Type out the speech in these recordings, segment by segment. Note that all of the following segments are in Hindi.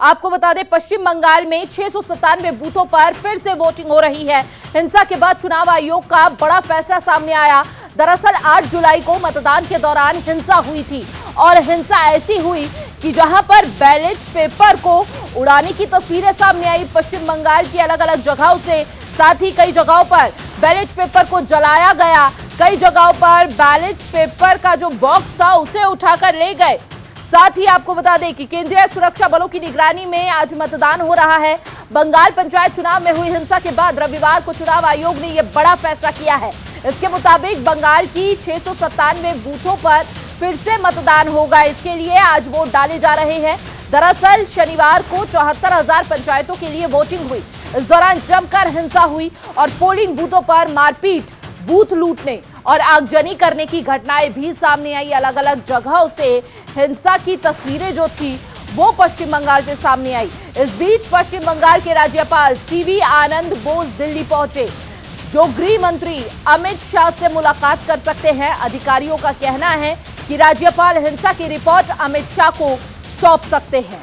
आपको बता दें पश्चिम बंगाल में 697 बूथों पर फिर से वोटिंग हो रही है। हिंसा के बाद चुनाव आयोग का बड़ा फैसला सामने आया। दरअसल 8 जुलाई को मतदान के दौरान हिंसा हुई थी और हिंसा ऐसी हुई कि जहां पर बैलेट पेपर को उड़ाने की तस्वीरें सामने आई पश्चिम बंगाल की अलग अलग जगहों से। साथ ही कई जगहों पर बैलेट पेपर को जलाया गया, कई जगहों पर बैलेट पेपर का जो बॉक्स था उसे उठाकर ले गए। साथ ही आपको बता दें कि केंद्रीय सुरक्षा बलों की निगरानी में आज मतदान हो रहा है। बंगाल पंचायत चुनाव में हुई हिंसा के बाद रविवार को चुनाव आयोग ने यह बड़ा फैसला किया है। इसके मुताबिक बंगाल की 697 बूथों पर फिर से मतदान होगा। इसके लिए आज वोट डाले जा रहे हैं। दरअसल शनिवार को 74,000 पंचायतों के लिए वोटिंग हुई। इस दौरान जमकर हिंसा हुई और पोलिंग बूथों पर मारपीट, बूथ लूटने और आगजनी करने की घटनाएं भी सामने आई। अलग अलग जगहों से हिंसा की तस्वीरें जो थी वो पश्चिम बंगाल से सामने आई। इस बीच पश्चिम बंगाल के राज्यपाल सीवी आनंद बोस दिल्ली पहुंचे, जो गृह मंत्री अमित शाह से मुलाकात कर सकते हैं। अधिकारियों का कहना है कि राज्यपाल हिंसा की रिपोर्ट अमित शाह को सौंप सकते हैं।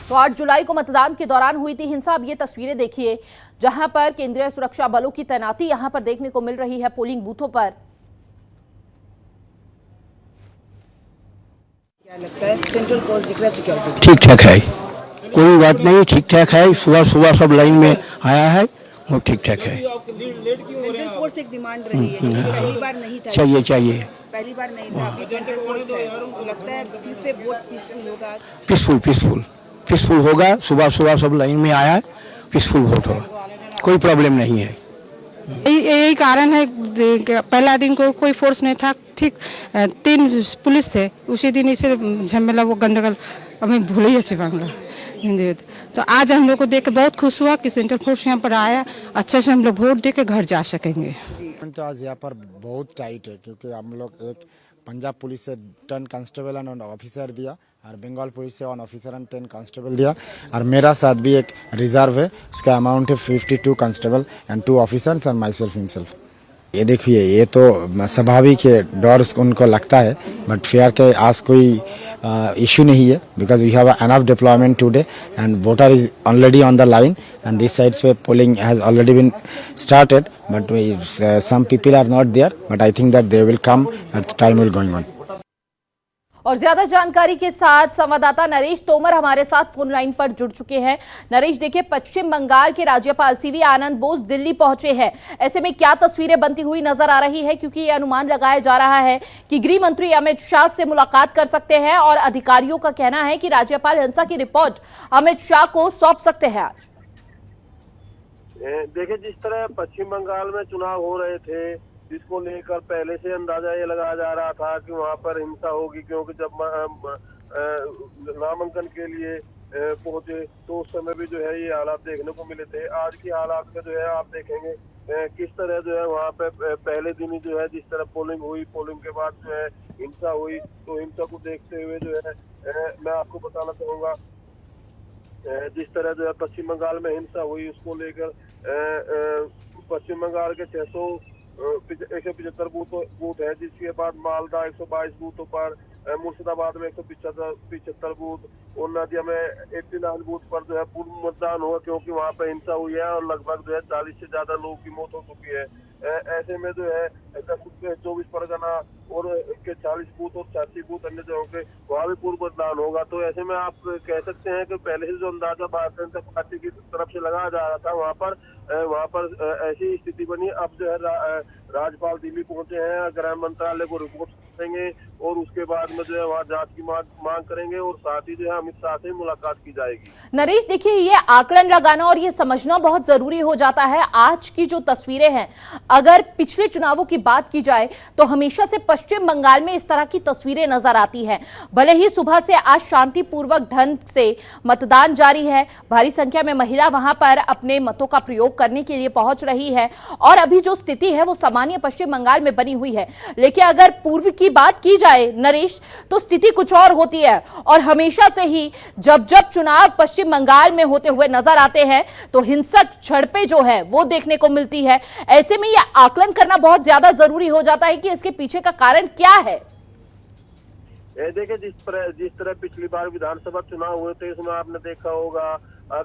तो 8 जुलाई को मतदान के दौरान हुई थी हिंसा। अब ये तस्वीरें देखिए जहां पर केंद्रीय सुरक्षा बलों की तैनाती यहां पर देखने को मिल रही है पोलिंग बूथों पर। क्या लगता है सेंट्रल फोर्स सिक्योरिटी ठीक ठाक है, कोई बात नहीं, ठीक ठाक है। सुबह सुबह सब लाइन में आया है, वो ठीक ठाक है। सेंट्रल फोर्स एक डिमांड रही है, पहली बार नहीं था, चाहिए पहली बार नहीं था, अभी सेंट्रल फोर्स है। लगता है फिर से वोट पीसफुल होगा। पीसफुल होगा। सुबह सुबह सब लाइन में आया है, पीसफुल वोट होगा, कोई प्रॉब्लम नहीं है। यही कारण है, पहला दिन को कोई फोर्स नहीं था, ठीक 3 पुलिस थे। उसी दिन इसे झमेला वो गंडगोल हमें भूल ही अच्छी बांग्ला हिंदी। तो आज हम लोग को देख के बहुत खुश हुआ कि सेंट्रल फोर्स यहाँ पर आया, अच्छे से हम लोग वोट दे के घर जा सकेंगे। तो आज यहाँ पर बहुत टाइट है क्योंकि हम लोग एक पंजाब पुलिस से 10 कांस्टेबल एंड ऑफिसर दिया और बंगाल पुलिस से 1 ऑफिसर एंड 10 कांस्टेबल दिया और मेरा साथ भी एक रिजर्व है, इसका अमाउंट है 52 constable and 2 officers and my self himself. ये देखिए, ये तो स्वाभाविक है, डर उनको लगता है, बट फेयर के आज कोई इशू नहीं है because we have enough deployment today and voter is already on the line and these sides where polling has already been started, but some people are not there, but I think that they will come at the time will going on. और ज्यादा जानकारी के साथ संवाददाता नरेश तोमर हमारे साथ फोन लाइन पर जुड़ चुके हैं। नरेश, देखिए पश्चिम बंगाल के राज्यपाल सीवी आनंद बोस दिल्ली पहुंचे हैं, ऐसे में क्या तस्वीरें बनती हुई नजर आ रही है, क्योंकि ये अनुमान लगाया जा रहा है कि गृह मंत्री अमित शाह से मुलाकात कर सकते हैं और अधिकारियों का कहना है कि राज्यपाल हिंसा की रिपोर्ट अमित शाह को सौंप सकते हैं। आज देखिए, जिस तरह पश्चिम बंगाल में चुनाव हो रहे थे, जिसको लेकर पहले से अंदाजा ये लगाया जा रहा था कि वहां पर हिंसा होगी, क्योंकि जब नामांकन के लिए पहुंचे तो उस समय भी जो है ये हालात देखने को मिले थे। आज की हालात में जो है आप देखेंगे किस तरह जो है वहाँ पे पहले दिन ही जो है जिस तरह पोलिंग हुई, पोलिंग के बाद जो है हिंसा हुई। तो हिंसा को देखते हुए जो है मैं आपको बताना चाहूँगा, जिस तरह जो है पश्चिम बंगाल में हिंसा हुई उसको लेकर पश्चिम बंगाल के 175 बूथ है, जिसके बाद मालदा 122 बूथों पर, मुर्शिदाबाद में 175 बूथ और नदिया में 89 बूथ पर जो है पूर्व मतदान हुआ, क्योंकि वहाँ पे हिंसा हुई है और लगभग जो है 40 से ज्यादा लोगों की मौत हो चुकी है। ऐसे में जो है 24 परगना और के 40 बूथ और 86 बूथ अन्य जगहों के वहाँ भी पूर्व मतदान होगा। तो ऐसे में आप कह सकते हैं कि पहले से जो अंदाजा भारतीय जनता पार्टी की तरफ से लगाया जा रहा था वहाँ पर ऐसी स्थिति बनी। अब जो है राज्यपाल दिल्ली पहुंचे हैं, गृह मंत्रालय को रिपोर्ट देंगे और उसके बाद में जो है वहाँ जांच की मांग करेंगे और साथ ही जो है अमित शाह से मुलाकात की जाएगी। नरेश, देखिए ये आकलन लगाना और ये समझना बहुत जरूरी हो जाता है। आज की जो तस्वीरें हैं, अगर पिछले चुनावों की बात की जाए तो हमेशा से पश्चिम बंगाल में इस तरह की तस्वीरें नजर आती हैं। भले ही सुबह से आज शांतिपूर्वक ढंग से मतदान जारी है, भारी संख्या में महिला वहां पर अपने मतों का प्रयोग करने के लिए पहुंच रही है और अभी जो स्थिति है वो सामान्य पश्चिम बंगाल में बनी हुई है। लेकिन अगर पूर्व की बात की जाए नरेश, तो स्थिति कुछ और होती है और हमेशा से ही जब जब चुनाव पश्चिम बंगाल में होते हुए नजर आते हैं तो हिंसक झड़पें जो है वो देखने को मिलती है। ऐसे में यह आकलन करना बहुत ज्यादा जरूरी हो जाता है कि इसके पीछे का कारण क्या है। देखिए, जिस तरह पिछली बार विधानसभा चुनाव हुए थे, इसमें आपने देखा होगा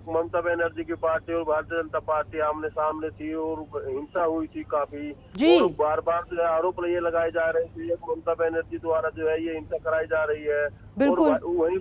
ममता बनर्जी की पार्टी और भारतीय जनता पार्टी आमने सामने थी और हिंसा हुई थी काफी जी। और बार बार जो है आरोप ये लगाए जा रहे थे कि ममता बनर्जी द्वारा जो है ये हिंसा कराई जा रही है। बिल्कुल। और वहीं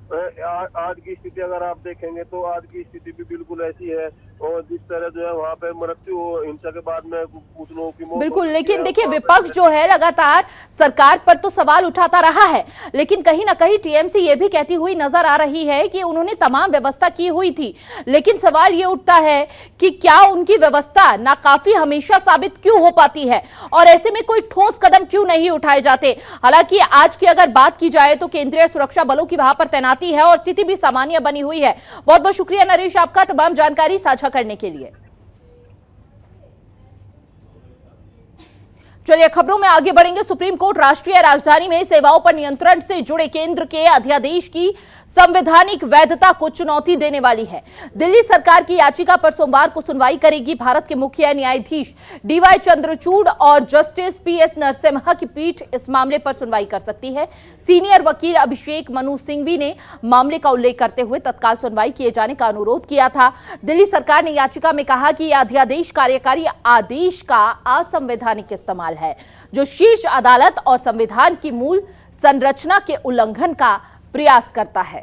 आज की स्थिति अगर आप देखेंगे तो आज की स्थिति भी बिल्कुल ऐसी है और जिस तरह जो है वहाँ पे मृत्यु हिंसा के बाद में कुछ लोगों की मौत। बिल्कुल, लेकिन देखिए विपक्ष जो है लगातार सरकार पर तो सवाल उठाता रहा है, लेकिन कहीं ना कहीं टीएमसी ये भी कहती हुई नजर आ रही है कि उन्होंने तमाम व्यवस्था की हुई थी। लेकिन सवाल ये उठता है कि क्या उनकी व्यवस्था नाकाफी हमेशा साबित क्यों हो पाती है और ऐसे में कोई ठोस कदम क्यों नहीं उठाए जाते। हालांकि आज की अगर बात की जाए तो केंद्रीय सुरक्षा बलों की वहां पर तैनाती है और स्थिति भी सामान्य बनी हुई है। बहुत बहुत शुक्रिया नरेश आपका तमाम जानकारी साझा करने के लिए। चलिए खबरों में आगे बढ़ेंगे। सुप्रीम कोर्ट राष्ट्रीय राजधानी में सेवाओं पर नियंत्रण से जुड़े केंद्र के अध्यादेश की संवैधानिक वैधता को चुनौती देने वाली है। दिल्ली सरकार की याचिका पर सोमवार को सुनवाई करेगी भारत के मुख्य न्यायाधीश डीवाई चंद्रचूड़ और जस्टिस पीएस नरसिम्हा की पीठ इस मामले पर सुनवाई कर सकती है। सीनियर वकील अभिषेक मनु सिंघवी ने मामले का उल्लेख करते हुए तत्काल सुनवाई किए जाने का अनुरोध किया था। दिल्ली सरकार ने याचिका में कहा कि यह अध्यादेश कार्यकारी आदेश का असंवैधानिक इस्तेमाल है जो शीर्ष अदालत और संविधान की मूल संरचना के उल्लंघन का प्रयास करता है।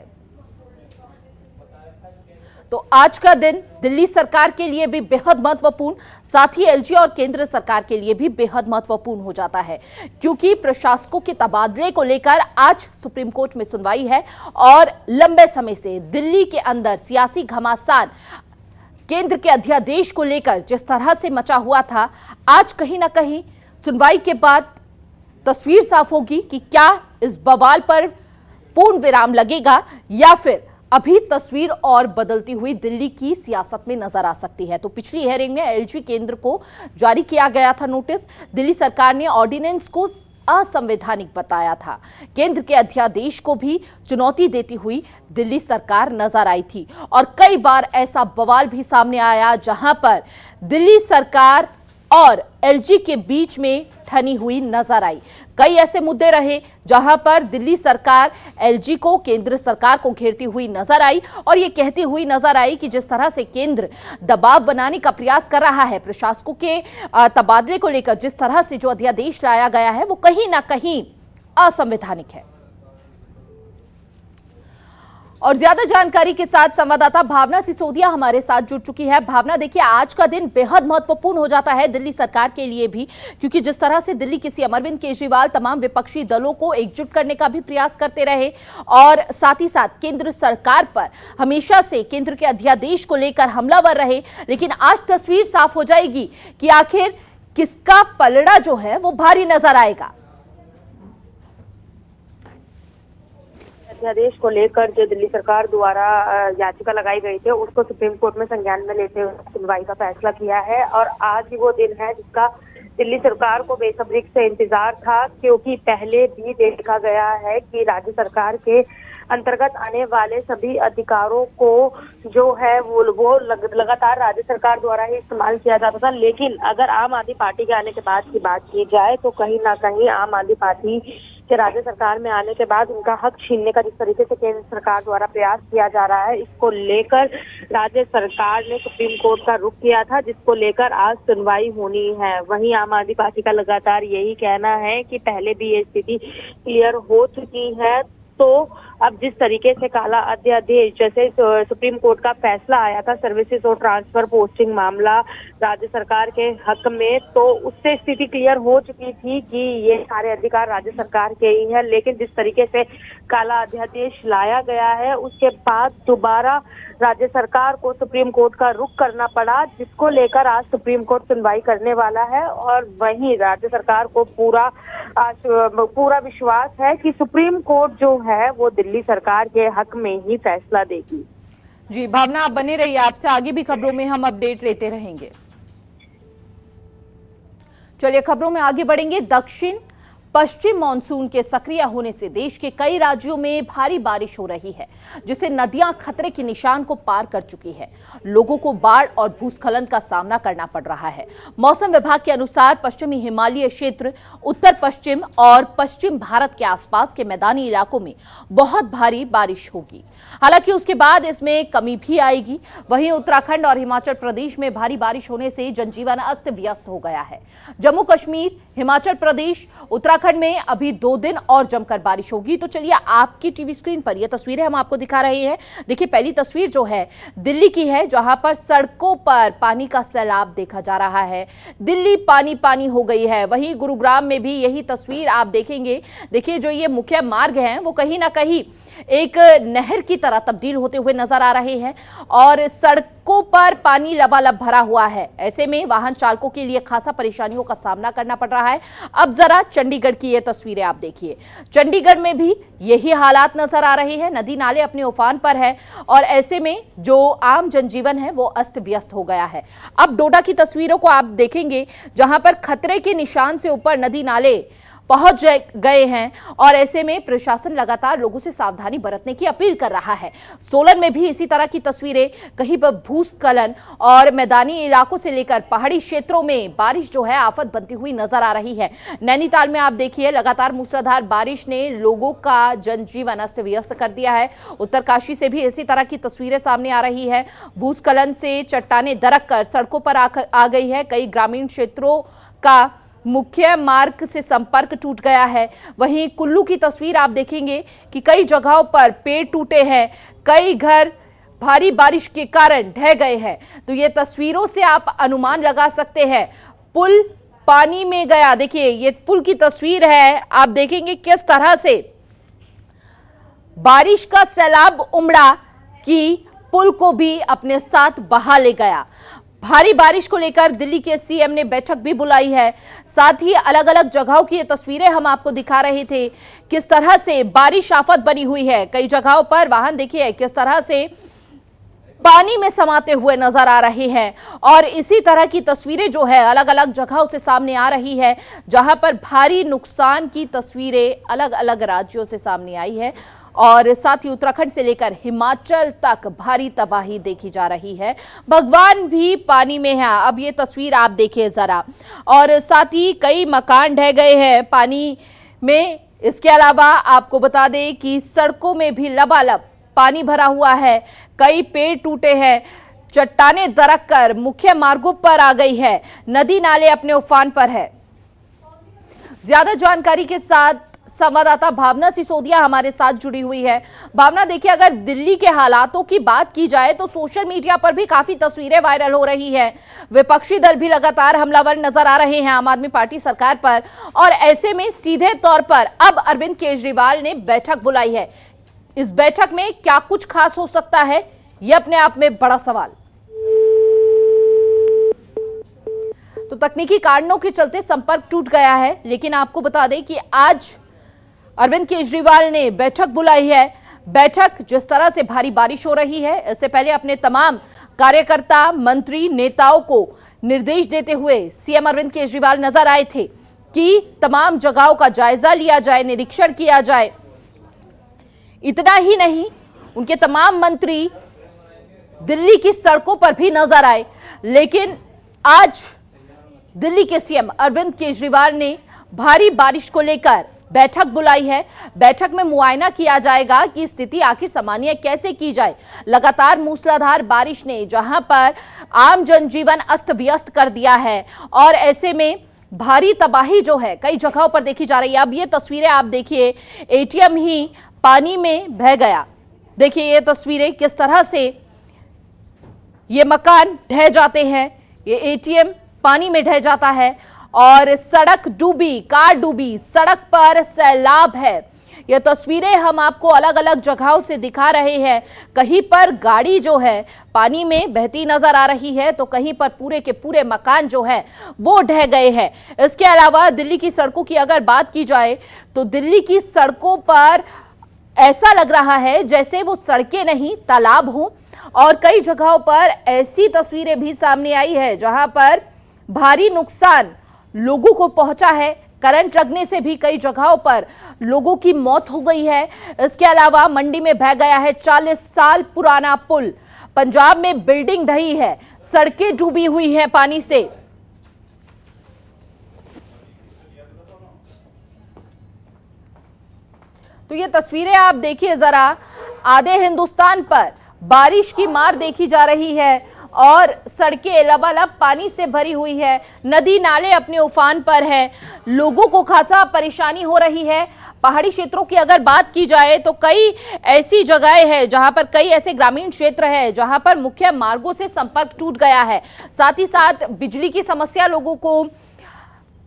तो आज का दिन दिल्ली सरकार के लिए भी बेहद महत्वपूर्ण, साथ ही एलजी और केंद्र सरकार के लिए भी बेहद महत्वपूर्ण हो जाता है क्योंकि प्रशासकों के तबादले को लेकर आज सुप्रीम कोर्ट में सुनवाई है और लंबे समय से दिल्ली के अंदर सियासी घमासान केंद्र के अध्यादेश को लेकर जिस तरह से मचा हुआ था, आज कहीं ना कहीं सुनवाई के बाद तस्वीर साफ होगी कि क्या इस बवाल पर पूर्ण विराम लगेगा या फिर अभी तस्वीर और बदलती हुई दिल्ली की सियासत में नजर आ सकती है। तो पिछली हियरिंग में एलजी केंद्र को जारी किया गया था नोटिस। दिल्ली सरकार ने ऑर्डिनेंस को असंवैधानिक बताया था। केंद्र के अध्यादेश को भी चुनौती देती हुई दिल्ली सरकार नजर आई थी और कई बार ऐसा बवाल भी सामने आया जहां पर दिल्ली सरकार और एलजी के बीच में ठनी हुई नजर आई। कई ऐसे मुद्दे रहे जहां पर दिल्ली सरकार एलजी को, केंद्र सरकार को घेरती हुई नजर आई और ये कहती हुई नजर आई कि जिस तरह से केंद्र दबाव बनाने का प्रयास कर रहा है प्रशासकों के तबादले को लेकर, जिस तरह से जो अध्यादेश लाया गया है वो कहीं ना कहीं असंवैधानिक है। और ज्यादा जानकारी के साथ संवाददाता भावना सिसोदिया हमारे साथ जुड़ चुकी है। भावना, देखिए आज का दिन बेहद महत्वपूर्ण हो जाता है दिल्ली सरकार के लिए भी, क्योंकि जिस तरह से दिल्ली के सीएम अरविंद केजरीवाल तमाम विपक्षी दलों को एकजुट करने का भी प्रयास करते रहे और साथ ही साथ केंद्र सरकार पर हमेशा से केंद्र के अध्यादेश को लेकर हमलावर रहे, लेकिन आज तस्वीर साफ हो जाएगी कि आखिर किसका पलड़ा जो है वो भारी नजर आएगा। अध्यादेश को लेकर जो दिल्ली सरकार द्वारा याचिका लगाई गई थी उसको सुप्रीम कोर्ट में संज्ञान में लेते हुए सुनवाई का फैसला किया है और आज ही वो दिन है जिसका दिल्ली सरकार को बेसब्री से इंतजार था, क्योंकि पहले भी देखा गया है कि राज्य सरकार के अंतर्गत आने वाले सभी अधिकारों को जो है वो लगातार राज्य सरकार द्वारा ही इस्तेमाल किया जाता था। लेकिन अगर आम आदमी पार्टी के आने के बाद की बात की जाए तो कहीं ना कहीं आम आदमी पार्टी के राज्य सरकार में आने के बाद उनका हक छीनने का जिस तरीके से केंद्र सरकार द्वारा प्रयास किया जा रहा है, इसको लेकर राज्य सरकार ने सुप्रीम कोर्ट का रुख किया था, जिसको लेकर आज सुनवाई होनी है। वहीं आम आदमी पार्टी का लगातार यही कहना है कि पहले भी ये स्थिति क्लियर हो चुकी है, तो अब जिस तरीके से काला अध्यादेश जैसे सुप्रीम कोर्ट का फैसला आया था सर्विसेज और ट्रांसफर पोस्टिंग मामला राज्य सरकार के हक में, तो उससे स्थिति क्लियर हो चुकी थी कि ये सारे अधिकार राज्य सरकार के ही है। लेकिन जिस तरीके से काला अध्यादेश लाया गया है उसके बाद दोबारा राज्य सरकार को सुप्रीम कोर्ट का रुख करना पड़ा, जिसको लेकर आज सुप्रीम कोर्ट सुनवाई करने वाला है। और वहीं राज्य सरकार को पूरा विश्वास है कि सुप्रीम कोर्ट जो है वो दिल्ली सरकार के हक में ही फैसला देगी। जी भावना, आप बने रहिए, आपसे आगे भी खबरों में हम अपडेट लेते रहेंगे। चलिए खबरों में आगे बढ़ेंगे। दक्षिण पश्चिम मानसून के सक्रिय होने से देश के कई राज्यों में भारी बारिश हो रही है, जिससे नदियां खतरे के निशान को पार कर चुकी है। लोगों को बाढ़ और भूस्खलन का सामना करना पड़ रहा है। मौसम विभाग के अनुसार पश्चिमी हिमालय क्षेत्र, उत्तर पश्चिम और पश्चिम भारत के आसपास के मैदानी इलाकों में बहुत भारी बारिश होगी। हालांकि उसके बाद इसमें कमी भी आएगी। वहीं उत्तराखंड और हिमाचल प्रदेश में भारी बारिश होने से जनजीवन अस्त व्यस्त हो गया है। जम्मू कश्मीर, हिमाचल प्रदेश, उत्तराखंड में अभी 2 दिन और जमकर बारिश होगी। तो चलिए आपकी टीवी स्क्रीन पर यह तस्वीरें हम आपको दिखा रहे हैं। देखिए पहली तस्वीर जो है दिल्ली की है, जहां पर सड़कों पर पानी का सैलाब देखा जा रहा है। दिल्ली पानी पानी हो गई है। वहीं गुरुग्राम में भी यही तस्वीर आप देखेंगे। देखिए जो ये मुख्य मार्ग हैं वो कहीं ना कहीं एक नहर की तरह तब्दील होते हुए नजर आ रहे हैं और सड़कों पर पानी लबालब भरा हुआ है। ऐसे में वाहन चालकों के लिए खासा परेशानियों का सामना करना पड़ रहा है। अब जरा चंडीगढ़ की ये तस्वीरें आप देखिए। चंडीगढ़ में भी यही हालात नजर आ रहे हैं। नदी नाले अपने उफान पर है और ऐसे में जो आम जनजीवन है वो अस्त व्यस्त हो गया है। अब डोडा की तस्वीरों को आप देखेंगे, जहां पर खतरे के निशान से ऊपर नदी नाले पहुंच गए हैं और ऐसे में प्रशासन लगातार लोगों से सावधानी बरतने की अपील कर रहा है। सोलन में भी इसी तरह की तस्वीरें, कहीं पर भूस्खलन और मैदानी इलाकों से लेकर पहाड़ी क्षेत्रों में बारिश जो है आफत बनती हुई नजर आ रही है। नैनीताल में आप देखिए लगातार मूसलाधार बारिश ने लोगों का जनजीवन अस्त व्यस्त कर दिया है। उत्तरकाशी से भी इसी तरह की तस्वीरें सामने आ रही है। भूस्खलन से चट्टानें दरक कर सड़कों पर आ गई है। कई ग्रामीण क्षेत्रों का मुख्य मार्ग से संपर्क टूट गया है। वहीं कुल्लू की तस्वीर आप देखेंगे कि कई जगहों पर पेड़ टूटे हैं, कई घर भारी बारिश के कारण ढह गए हैं। तो ये तस्वीरों से आप अनुमान लगा सकते हैं पुल पानी में गया। देखिए ये पुल की तस्वीर है, आप देखेंगे किस तरह से बारिश का सैलाब उमड़ा कि पुल को भी अपने साथ बहा ले गया। भारी बारिश को लेकर दिल्ली के सीएम ने बैठक भी बुलाई है। साथ ही अलग अलग जगहों की ये तस्वीरें हम आपको दिखा रहे थे, किस तरह से बारिश आफत बनी हुई है। कई जगहों पर वाहन देखिए किस तरह से पानी में समाते हुए नजर आ रहे हैं और इसी तरह की तस्वीरें जो है अलग अलग जगहों से सामने आ रही है, जहां पर भारी नुकसान की तस्वीरें अलग अलग राज्यों से सामने आई है और साथ ही उत्तराखंड से लेकर हिमाचल तक भारी तबाही देखी जा रही है। भगवान भी पानी में है। अब ये तस्वीर आप देखिए जरा, और साथ ही कई मकान ढह गए हैं पानी में। इसके अलावा आपको बता दें कि सड़कों में भी लबालब पानी भरा हुआ है, कई पेड़ टूटे हैं, चट्टानें दरक कर मुख्य मार्गों पर आ गई है, नदी नाले अपने उफान पर है। ज्यादा जानकारी के साथ संवाददाता भावना सिसोदिया हमारे साथ जुड़ी हुई है। भावना देखिए, अगर दिल्ली के हालातों की बात की जाए तो सोशल मीडिया पर भी काफी तस्वीरें वायरल हो रही है। विपक्षी दल भी लगातार हमलावर नजर आ रहे हैं आम आदमी पार्टी सरकार पर, और ऐसे में सीधे तौर पर अब अरविंद केजरीवाल ने बैठक बुलाई है। इस बैठक में क्या कुछ खास हो सकता है, यह अपने आप में बड़ा सवाल। तो तकनीकी कारणों के चलते संपर्क टूट गया है, लेकिन आपको बता दें कि आज अरविंद केजरीवाल ने बैठक बुलाई है। बैठक जिस तरह से भारी बारिश हो रही है, इससे पहले अपने तमाम कार्यकर्ता, मंत्री, नेताओं को निर्देश देते हुए सीएम अरविंद केजरीवाल नजर आए थे कि तमाम जगहों का जायजा लिया जाए, निरीक्षण किया जाए। इतना ही नहीं, उनके तमाम मंत्री दिल्ली की सड़कों पर भी नजर आए। लेकिन आज दिल्ली के सीएम अरविंद केजरीवाल ने भारी बारिश को लेकर बैठक बुलाई है। बैठक में मुआयना किया जाएगा कि स्थिति आखिर सामान्य कैसे की जाए। लगातार मूसलाधार बारिश ने जहां पर आम जनजीवन अस्त व्यस्त कर दिया है और ऐसे में भारी तबाही जो है कई जगहों पर देखी जा रही है। अब ये तस्वीरें आप देखिए, एटीएम ही पानी में बह गया। देखिए ये तस्वीरें किस तरह से ये मकान ढह जाते हैं, ये एटीएम पानी में ढह जाता है और सड़क डूबी, कार डूबी, सड़क पर सैलाब है। ये तस्वीरें हम आपको अलग अलग जगहों से दिखा रहे हैं। कहीं पर गाड़ी जो है पानी में बहती नजर आ रही है, तो कहीं पर पूरे के पूरे मकान जो है वो ढह गए हैं। इसके अलावा दिल्ली की सड़कों की अगर बात की जाए तो दिल्ली की सड़कों पर ऐसा लग रहा है जैसे वो सड़कें नहीं तालाब हों और कई जगहों पर ऐसी तस्वीरें भी सामने आई है जहां पर भारी नुकसान लोगों को पहुंचा है। करंट लगने से भी कई जगहों पर लोगों की मौत हो गई है। इसके अलावा मंडी में बह गया है 40 साल पुराना पुल। पंजाब में बिल्डिंग ढही है, सड़कें डूबी हुई हैं पानी से। तो ये तस्वीरें आप देखिए जरा, आधे हिंदुस्तान पर बारिश की मार देखी जा रही है और सड़कें लबालब पानी से भरी हुई है, नदी नाले अपने उफान पर है, लोगों को खासा परेशानी हो रही है। पहाड़ी क्षेत्रों की अगर बात की जाए तो कई ऐसी जगहें हैं जहां पर कई ऐसे ग्रामीण क्षेत्र है जहां पर मुख्य मार्गों से संपर्क टूट गया है। साथ ही साथ बिजली की समस्या लोगों को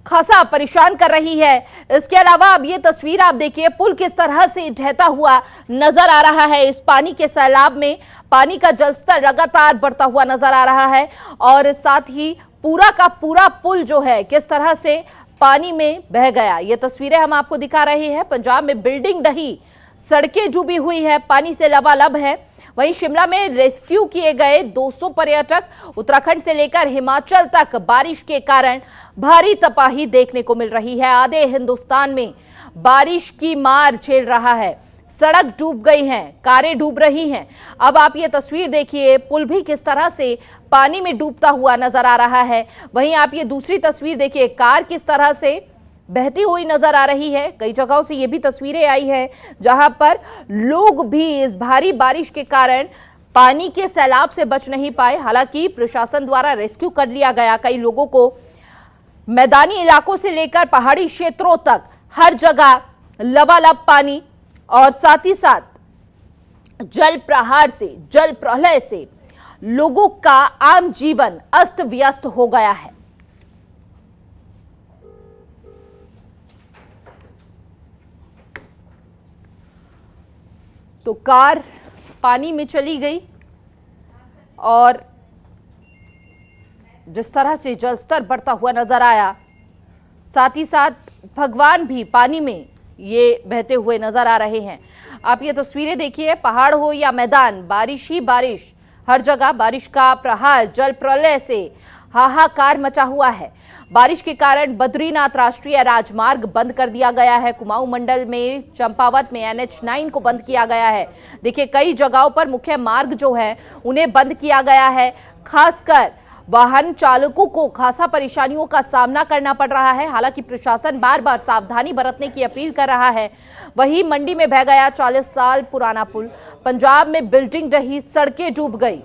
खासा परेशान कर रही है। इसके अलावा अब ये तस्वीर आप देखिए, पुल किस तरह से ढहता हुआ नजर आ रहा है। इस पानी के सैलाब में पानी का जलस्तर लगातार बढ़ता हुआ नजर आ रहा है और साथ ही पूरा का पूरा पुल जो है किस तरह से पानी में बह गया। ये तस्वीरें हम आपको दिखा रहे हैं। पंजाब में बिल्डिंग ढही, सड़कें डूबी हुई है, पानी से लबालब है। वहीं शिमला में रेस्क्यू किए गए 200 पर्यटक। उत्तराखंड से लेकर हिमाचल तक बारिश के कारण भारी तबाही देखने को मिल रही है। आधे हिंदुस्तान में बारिश की मार झेल रहा है, सड़क डूब गई हैं, कारें डूब रही हैं। अब आप ये तस्वीर देखिए, पुल भी किस तरह से पानी में डूबता हुआ नजर आ रहा है। वहीं आप ये दूसरी तस्वीर देखिए, कार किस तरह से बहती हुई नजर आ रही है। कई जगहों से ये भी तस्वीरें आई है जहां पर लोग भी इस भारी बारिश के कारण पानी के सैलाब से बच नहीं पाए। हालांकि प्रशासन द्वारा रेस्क्यू कर लिया गया। कई लोगों को मैदानी इलाकों से लेकर पहाड़ी क्षेत्रों तक हर जगह लबालब पानी और साथ ही साथ जल प्रहार से, जल प्रलय से लोगों का आम जीवन अस्त व्यस्त हो गया है। तो कार पानी में चली गई और जिस तरह से जलस्तर बढ़ता हुआ नजर आया, साथ ही साथ भगवान भी पानी में ये बहते हुए नजर आ रहे हैं। आप ये तस्वीरें देखिए, पहाड़ हो या मैदान, बारिश ही बारिश, हर जगह बारिश का प्रहार, जल प्रलय से हाहाकार मचा हुआ है। बारिश के कारण बद्रीनाथ राष्ट्रीय राजमार्ग बंद कर दिया गया है। कुमाऊं मंडल में चंपावत में NH9 को बंद किया गया है। देखिए, कई जगहों पर मुख्य मार्ग जो है उन्हें बंद किया गया है। खासकर वाहन चालकों को खासा परेशानियों का सामना करना पड़ रहा है। हालांकि प्रशासन बार बार सावधानी बरतने की अपील कर रहा है। वहीं मंडी में बह गया 40 साल पुराना पुल। पंजाब में बिल्डिंग ढही, सड़कें डूब गई।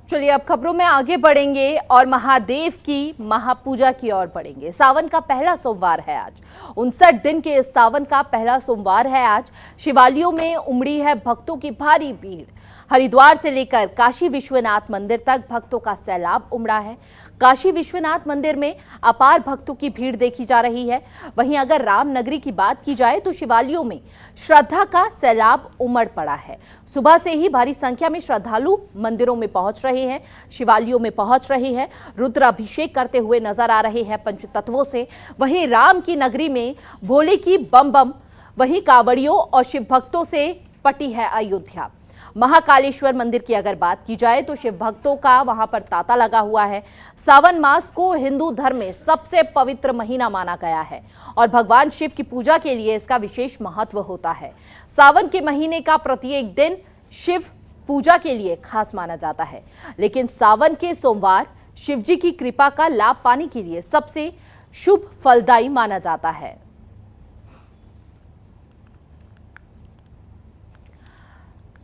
चलिए अब खबरों में आगे बढ़ेंगे और महादेव की महापूजा की ओर बढ़ेंगे। सावन का पहला सोमवार है आज, 59 दिन के इस सावन का पहला सोमवार है आज। शिवालयों में उमड़ी है भक्तों की भारी भीड़। हरिद्वार से लेकर काशी विश्वनाथ मंदिर तक भक्तों का सैलाब उमड़ा है। काशी विश्वनाथ मंदिर में अपार भक्तों की भीड़ देखी जा रही है। वहीं अगर रामनगरी की बात की जाए तो शिवालयों में श्रद्धा का सैलाब उमड़ पड़ा है। सुबह से ही भारी संख्या में श्रद्धालु मंदिरों में पहुंच रहे हैं, शिवालयों में पहुंच रहे हैं, रुद्राभिषेक करते हुए नजर आ रहे हैं पंचतत्वों से। वहीं राम की नगरी में भोले की बम बम, वहीं कांवड़ियों और शिव भक्तों से पटी है अयोध्या। महाकालेश्वर मंदिर की अगर बात की जाए तो शिव भक्तों का वहां पर तांता लगा हुआ है। सावन मास को हिंदू धर्म में सबसे पवित्र महीना माना गया है और भगवान शिव की पूजा के लिए इसका विशेष महत्व होता है। सावन के महीने का प्रत्येक दिन शिव पूजा के लिए खास माना जाता है, लेकिन सावन के सोमवार शिव जी की कृपा का लाभ पाने के लिए सबसे शुभ फलदायी माना जाता है।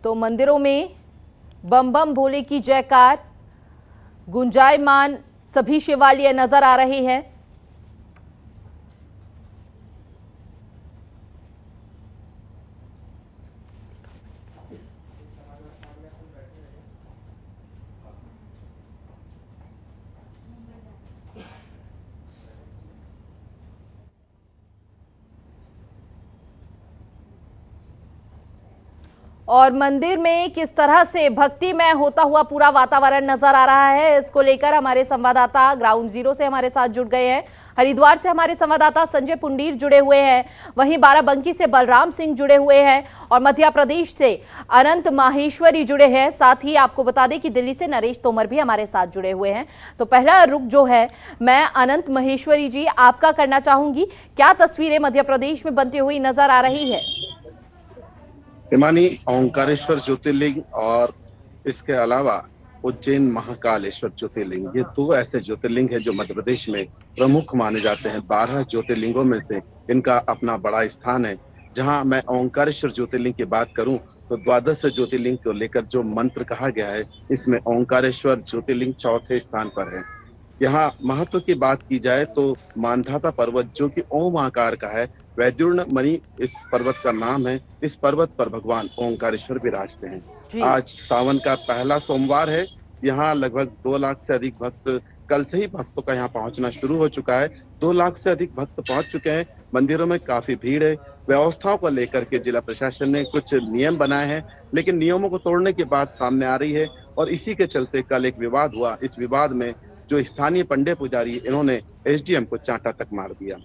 तो मंदिरों में बम बम भोले की जयकार गुंजायमान सभी शिवालय नजर आ रहे हैं। और मंदिर में किस तरह से भक्तिमय होता हुआ पूरा वातावरण नजर आ रहा है, इसको लेकर हमारे संवाददाता ग्राउंड जीरो से हमारे साथ जुड़ गए हैं। हरिद्वार से हमारे संवाददाता संजय पुंडीर जुड़े हुए हैं, वहीं बाराबंकी से बलराम सिंह जुड़े हुए हैं और मध्य प्रदेश से अनंत माहेश्वरी जुड़े हैं। साथ ही आपको बता दें कि दिल्ली से नरेश तोमर भी हमारे साथ जुड़े हुए हैं। तो पहला रुख जो है मैं अनंत माहेश्वरी जी आपका करना चाहूंगी, क्या तस्वीरें मध्य प्रदेश में बनती हुई नजर आ रही है? हिमानी, ओंकारेश्वर ज्योतिर्लिंग और इसके अलावा उज्जैन महाकालेश्वर ज्योतिर्लिंग, ये दो ऐसे ज्योतिर्लिंग है जो मध्य प्रदेश में प्रमुख माने जाते हैं। 12 ज्योतिर्लिंगों में से इनका अपना बड़ा स्थान है। जहां मैं ओंकारेश्वर ज्योतिर्लिंग की बात करूं तो 12 ज्योतिर्लिंग को लेकर जो मंत्र कहा गया है, इसमें ओंकारेश्वर ज्योतिर्लिंग चौथे स्थान पर है। यहाँ महत्व की बात की जाए तो मानधाता पर्वत जो कि ओम आकार का है, वैद्युर्ण मणि इस पर्वत का नाम है। इस पर्वत पर भगवान ओंकारेश्वर विराजते हैं। आज सावन का पहला सोमवार है। यहाँ लगभग 2 लाख से अधिक भक्त, कल से ही भक्तों का यहाँ पहुंचना शुरू हो चुका है। 2 लाख से अधिक भक्त पहुंच चुके हैं। मंदिरों में काफी भीड़ है। व्यवस्थाओं को लेकर के जिला प्रशासन ने कुछ नियम बनाए हैं, लेकिन नियमों को तोड़ने की बात सामने आ रही है और इसी के चलते कल एक विवाद हुआ। इस विवाद में जो स्थानीय पंडे पुजारी, इन्होंने एसडीएम को चांटा तक मार दिया।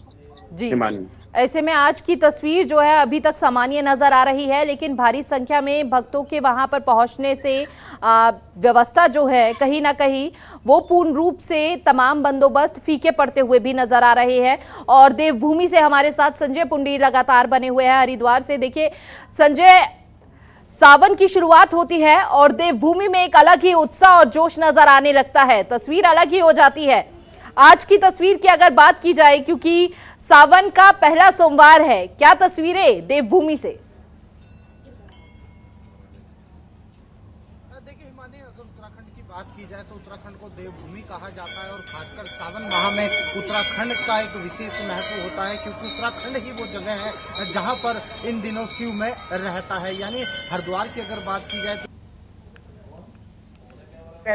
जी, हिमानी, ऐसे में आज की तस्वीर जो है अभी तक सामान्य नजर आ रही है, लेकिन भारी संख्या में भक्तों के वहां पर पहुंचने से व्यवस्था जो है कहीं ना कहीं वो पूर्ण रूप से तमाम बंदोबस्त फीके पड़ते हुए भी नजर आ रहे हैं। और देवभूमि से हमारे साथ संजय पुंडीर लगातार बने हुए हैं हरिद्वार से। देखिए संजय, सावन की शुरुआत होती है और देवभूमि में एक अलग ही उत्साह और जोश नजर आने लगता है, तस्वीर अलग ही हो जाती है। आज की तस्वीर की अगर बात की जाए, क्योंकि सावन का पहला सोमवार है, क्या तस्वीरें देवभूमि से? देखिए हिमानी, अगर उत्तराखंड की बात की जाए तो उत्तराखंड को देवभूमि कहा जाता है और खासकर सावन माह में उत्तराखंड का एक विशेष महत्व होता है, क्योंकि उत्तराखंड ही वो जगह है जहां पर इन दिनों शिव में रहता है। यानी हरिद्वार की अगर बात की जाए तो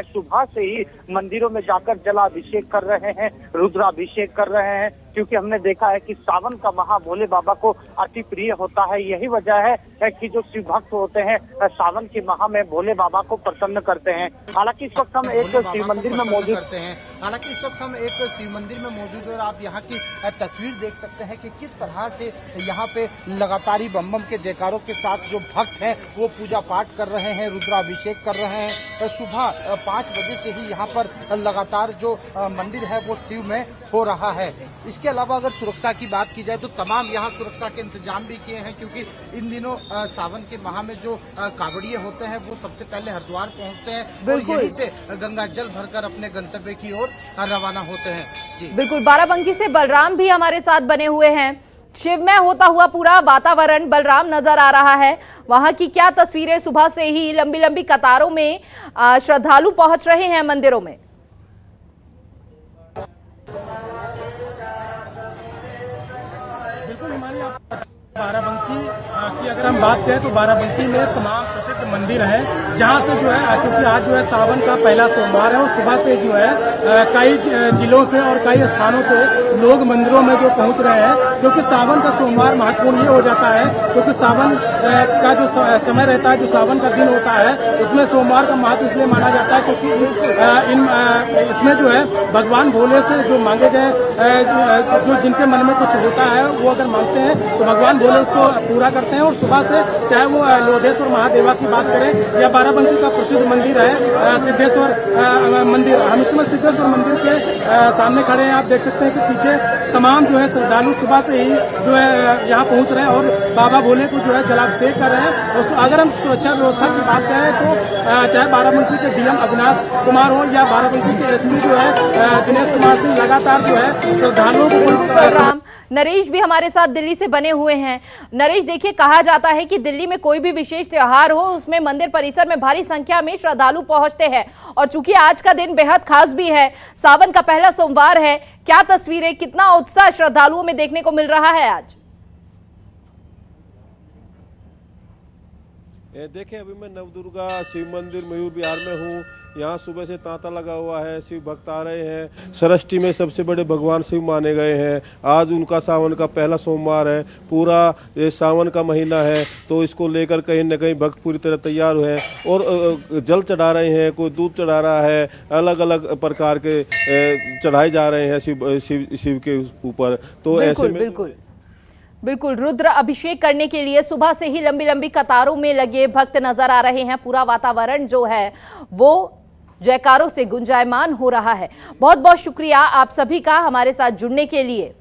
सुबह से ही मंदिरों में जाकर जलाभिषेक कर रहे हैं, रुद्राभिषेक कर रहे हैं, क्योंकि हमने देखा है कि सावन का माह भोले बाबा को अति प्रिय होता है। यही वजह है कि जो शिव भक्त होते हैं सावन के माह में भोले बाबा को प्रसन्न करते हैं। हालांकि इस वक्त हम एक शिव मंदिर में मौजूद हैं। और आप यहाँ की तस्वीर देख सकते हैं कि किस तरह से यहाँ पे लगातार ही बम बम के जयकारों के साथ जो भक्त हैं वो पूजा पाठ कर रहे हैं, रुद्राभिषेक कर रहे हैं। सुबह 5 बजे से ही यहाँ पर लगातार जो मंदिर है वो शिव में हो रहा है। इसके अलावा अगर सुरक्षा की बात की जाए तो तमाम यहाँ सुरक्षा के इंतजाम भी किए हैं, क्योंकि इन दिनों सावन के माह में जो कावड़िए होते हैं वो सबसे पहले हरिद्वार पहुँचते हैं और यहीं से गंगा जल भरकर अपने गंतव्य की ओर रवाना होते हैं। जी बिल्कुल, बाराबंकी से बलराम भी हमारे साथ बने हुए हैं। शिव में होता हुआ पूरा वातावरण बलराम नजर आ रहा है। वहां की क्या तस्वीरें? सुबह से ही लंबी लंबी कतारों में श्रद्धालु पहुंच रहे हैं मंदिरों में। बाराबंकी की अगर हम बात करें तो बाराबंकी में तमाम प्रसिद्ध मंदिर हैं, जहां से जो है, क्योंकि आज जो है सावन का पहला सोमवार है और सुबह से जो है कई जिलों से और कई स्थानों से लोग मंदिरों में जो पहुंच रहे हैं क्योंकि सावन का सोमवार महत्वपूर्ण ये हो जाता है, क्योंकि सावन का जो समय रहता है, जो सावन का दिन होता है, उसमें सोमवार का महत्व इसलिए माना जाता है क्योंकि इसमें जो है भगवान भोले से जो मांगे गए, जो जिनके मन में कुछ होता है वो अगर मांगते हैं तो भगवान भोले उसको पूरा करते हैं। और सुबह से चाहे वो लोधेश्वर महादेवा की बात करें या बाराबंकी का प्रसिद्ध मंदिर है सिद्धेश्वर मंदिर, हम इसमें सिद्धेश्वर मंदिर के सामने खड़े हैं। आप देख सकते हैं कि पीछे तमाम जो है श्रद्धालु सुबह से ही जो है यहाँ पहुंच रहे हैं और बाबा भोले को जो है जलाभिषेक कर रहे हैं। और अगर हम सुरक्षा व्यवस्था की बात करें तो चाहे बाराबंकी के डीएम अविनाश कुमार हो या बाराबंकी के एसपी जो है दिनेश कुमार सिंह लगातार जो है श्रद्धालुओं को। नरेश भी हमारे साथ दिल्ली से बने हुए हैं। नरेश, देखिए, कहा जाता है कि दिल्ली में कोई भी विशेष त्योहार हो उसमें मंदिर परिसर में भारी संख्या में श्रद्धालु पहुंचते हैं और चूंकि आज का दिन बेहद खास भी है, सावन का पहला सोमवार है, क्या तस्वीरें, कितना उत्साह श्रद्धालुओं में देखने को मिल रहा है आज? देखिए, अभी मैं नवदुर्गा शिव मंदिर मयूर विहार में हूँ। यहाँ सुबह से तांता लगा हुआ है, शिव भक्त आ रहे हैं। सृष्टि में सबसे बड़े भगवान शिव माने गए हैं। आज उनका सावन का पहला सोमवार है, पूरा ये सावन का महीना है, तो इसको लेकर कहीं न कहीं भक्त पूरी तरह तैयार हुए हैं और जल चढ़ा रहे हैं, कोई दूध चढ़ा रहा है, अलग अलग प्रकार के चढ़ाए जा रहे हैं शिव के ऊपर। तो ऐसे में बिल्कुल रुद्र अभिषेक करने के लिए सुबह से ही लंबी लंबी कतारों में लगे भक्त नजर आ रहे हैं। पूरा वातावरण जो है वो जयकारों से गुंजायमान हो रहा है। बहुत बहुत शुक्रिया आप सभी का हमारे साथ जुड़ने के लिए।